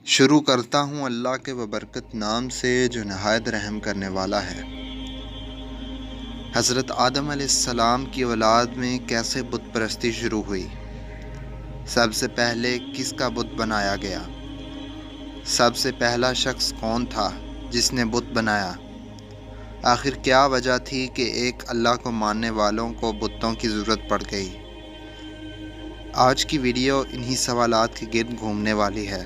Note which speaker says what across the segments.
Speaker 1: شروع کرتا ہوں اللہ کے ببرکت نام سے جو نہایت رحم کرنے والا ہے۔ حضرت آدم علیہ السلام کی اولاد میں کیسے بت پرستی شروع ہوئی؟ سب سے پہلے کس کا بت بنایا گیا؟ سب سے پہلا شخص کون تھا جس نے بت بنایا؟ آخر کیا وجہ تھی کہ ایک اللہ کو ماننے والوں کو بتوں کی ضرورت پڑ گئی؟ آج کی ویڈیو انہی سوالات کے گرد گھومنے والی ہے۔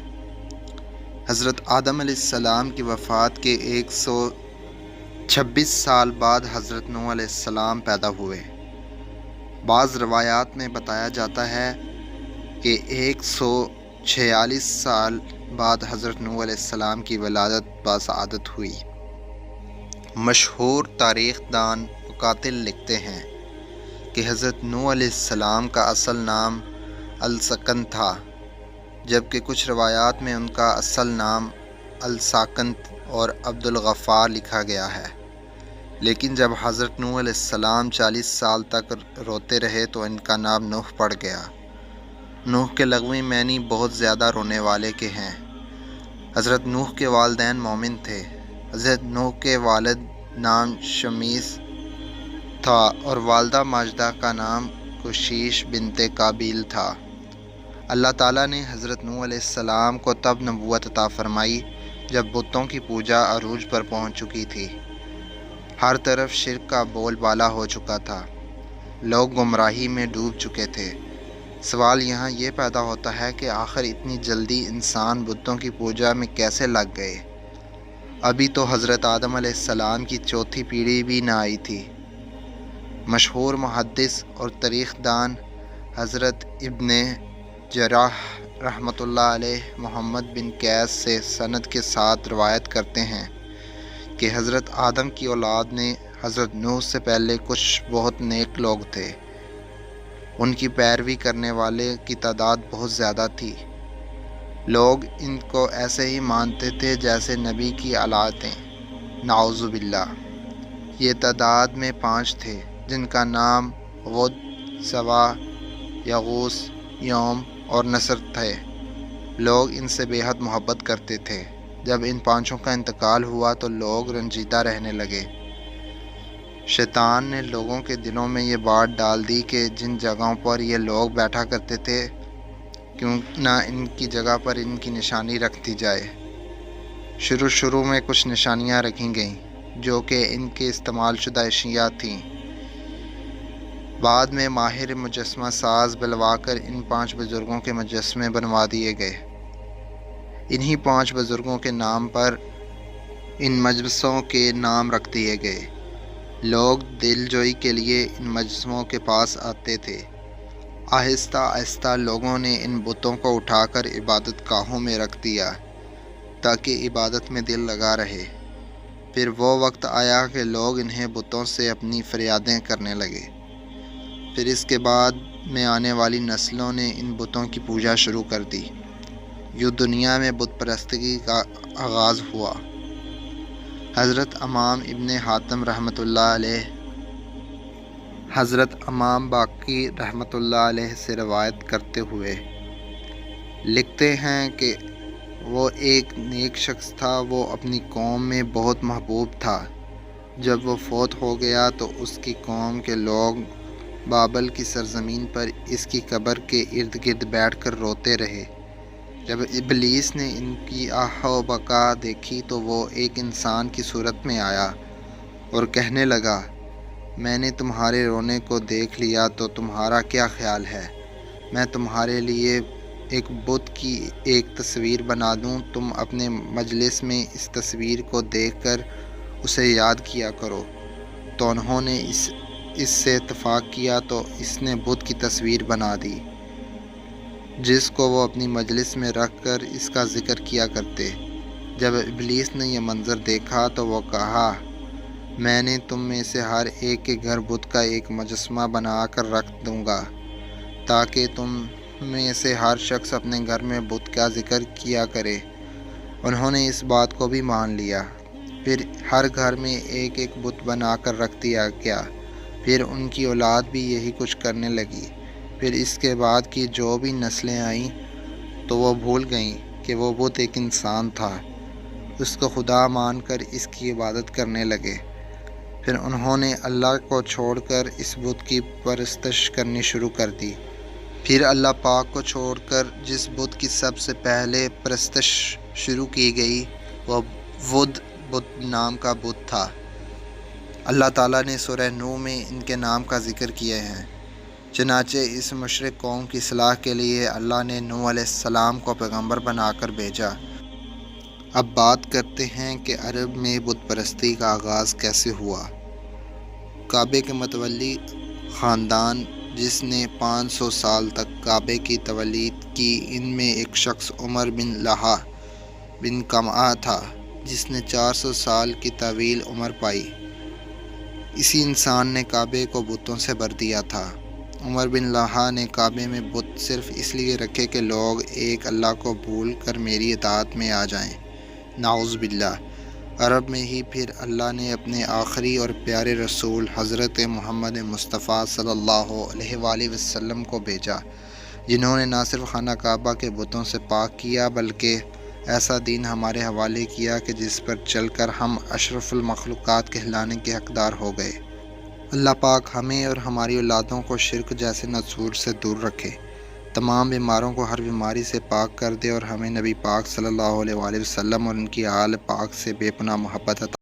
Speaker 1: حضرت آدم علیہ السلام کی وفات کے 126 سال بعد حضرت نوح علیہ السلام پیدا ہوئے۔ بعض روایات میں بتایا جاتا ہے کہ 146 سال بعد حضرت نوح علیہ السلام کی ولادت باسعادت ہوئی۔ مشہور تاریخ دان مقاتل لکھتے ہیں کہ حضرت نوح علیہ السلام کا اصل نام السکن تھا، جبکہ کچھ روایات میں ان کا اصل نام الساکن اور عبدالغفار لکھا گیا ہے۔ لیکن جب حضرت نوح علیہ السلام 40 سال تک روتے رہے تو ان کا نام نوح پڑ گیا۔ نوح کے لغوی معنی بہت زیادہ رونے والے کے ہیں۔ حضرت نوح کے والدین مومن تھے۔ حضرت نوح کے والد نام شمیس تھا اور والدہ ماجدہ کا نام کشیش بنت قابیل تھا۔ اللہ تعالیٰ نے حضرت نوح علیہ السلام کو تب نبوت عطا فرمائی جب بتوں کی پوجا عروج پر پہنچ چکی تھی۔ ہر طرف شرک کا بول بالا ہو چکا تھا۔ لوگ گمراہی میں ڈوب چکے تھے۔ سوال یہاں یہ پیدا ہوتا ہے کہ آخر اتنی جلدی انسان بتوں کی پوجا میں کیسے لگ گئے؟ ابھی تو حضرت آدم علیہ السلام کی چوتھی پیڑھی بھی نہ آئی تھی۔ مشہور محدث اور تاریخ دان حضرت ابن جراح رحمۃ اللہ علیہ محمد بن قیس سے سند کے ساتھ روایت کرتے ہیں کہ حضرت آدم کی اولاد نے حضرت نوح سے پہلے کچھ بہت نیک لوگ تھے۔ ان کی پیروی کرنے والے کی تعداد بہت زیادہ تھی۔ لوگ ان کو ایسے ہی مانتے تھے جیسے نبی کی اولادیں، نعوذ باللہ۔ یہ تعداد میں 5 تھے جن کا نام ود، سوا، یغوث، یوم اور نصر تھے۔ لوگ ان سے بے حد محبت کرتے تھے۔ جب ان 5 کا انتقال ہوا تو لوگ رنجیدہ رہنے لگے۔ شیطان نے لوگوں کے دلوں میں یہ بات ڈال دی کہ جن جگہوں پر یہ لوگ بیٹھا کرتے تھے کیوں نہ ان کی جگہ پر ان کی نشانی رکھ دی جائے۔ شروع میں کچھ نشانیاں رکھی گئیں جو کہ ان کے استعمال شدہ اشیاء تھیں۔ بعد میں ماہر مجسمہ ساز بلوا کر ان 5 بزرگوں کے مجسمے بنوا دیے گئے۔ انہی 5 بزرگوں کے نام پر ان مجسموں کے نام رکھ دیے گئے۔ لوگ دل جوئی کے لیے ان مجسموں کے پاس آتے تھے۔ آہستہ آہستہ لوگوں نے ان بتوں کو اٹھا کر عبادت گاہوں میں رکھ دیا تاکہ عبادت میں دل لگا رہے۔ پھر وہ وقت آیا کہ لوگ انہیں بتوں سے اپنی فریادیں کرنے لگے۔ پھر اس کے بعد میں آنے والی نسلوں نے ان بتوں کی پوجا شروع کر دی۔ یوں دنیا میں بت پرستگی کا آغاز ہوا۔ حضرت امام ابن حاتم رحمۃ اللہ علیہ، حضرت امام باقی رحمۃ اللہ علیہ سے روایت کرتے ہوئے لکھتے ہیں کہ وہ ایک نیک شخص تھا۔ وہ اپنی قوم میں بہت محبوب تھا۔ جب وہ فوت ہو گیا تو اس کی قوم کے لوگ بابل کی سرزمین پر اس کی قبر کے ارد گرد بیٹھ کر روتے رہے۔ جب ابلیس نے ان کی آہ و بکا دیکھی تو وہ ایک انسان کی صورت میں آیا اور کہنے لگا، میں نے تمہارے رونے کو دیکھ لیا تو تمہارا کیا خیال ہے میں تمہارے لیے ایک بت کی ایک تصویر بنا دوں؟ تم اپنے مجلس میں اس تصویر کو دیکھ کر اسے یاد کیا کرو۔ تو انہوں نے اس سے اتفاق کیا تو اس نے بت کی تصویر بنا دی جس کو وہ اپنی مجلس میں رکھ کر اس کا ذکر کیا کرتے۔ جب ابلیس نے یہ منظر دیکھا تو وہ کہا، میں نے تم میں سے ہر ایک کے گھر بت کا ایک مجسمہ بنا کر رکھ دوں گا تاکہ تم میں سے ہر شخص اپنے گھر میں بت کا ذکر کیا کرے۔ انہوں نے اس بات کو بھی مان لیا۔ پھر ہر گھر میں ایک ایک بت بنا کر رکھ دیا گیا۔ پھر ان کی اولاد بھی یہی کچھ کرنے لگی۔ پھر اس کے بعد کی جو بھی نسلیں آئیں تو وہ بھول گئیں کہ وہ بت ایک انسان تھا، اس کو خدا مان کر اس کی عبادت کرنے لگے۔ پھر انہوں نے اللہ کو چھوڑ کر اس بت کی پرستش کرنی شروع کر دی۔ پھر اللہ پاک کو چھوڑ کر جس بت کی سب سے پہلے پرستش شروع کی گئی وہ ود بت نام کا بت تھا۔ اللہ تعالیٰ نے سورہ نوح میں ان کے نام کا ذکر کیے ہیں۔ چنانچہ اس مشرک قوم کی اصلاح کے لیے اللہ نے نوح علیہ السلام کو پیغمبر بنا کر بھیجا۔ اب بات کرتے ہیں کہ عرب میں بت پرستی کا آغاز کیسے ہوا۔ کعبے کے متولی خاندان جس نے 500 سال تک کعبے کی تولید کی، ان میں ایک شخص عمر بن لہا بن کمعہ تھا جس نے 400 سال کی طویل عمر پائی۔ اسی انسان نے کعبے کو بتوں سے بھر دیا تھا۔ عمر بن لہا نے کعبے میں بت صرف اس لیے رکھے کہ لوگ ایک اللہ کو بھول کر میری اطاعت میں آ جائیں۔ نعوذ باللہ۔ عرب میں ہی پھر اللہ نے اپنے آخری اور پیارے رسول حضرت محمد مصطفیٰ صلی اللہ علیہ وآلہ وسلم کو بھیجا، جنہوں نے نہ صرف خانہ کعبہ کے بتوں سے پاک کیا بلکہ ایسا دین ہمارے حوالے کیا کہ جس پر چل کر ہم اشرف المخلوقات کہلانے کے حقدار ہو گئے۔ اللہ پاک ہمیں اور ہماری اولادوں کو شرک جیسے نذور سے دور رکھے، تمام بیماروں کو ہر بیماری سے پاک کر دے اور ہمیں نبی پاک صلی اللہ علیہ وآلہ وسلم اور ان کی آل پاک سے بے پناہ محبت عطا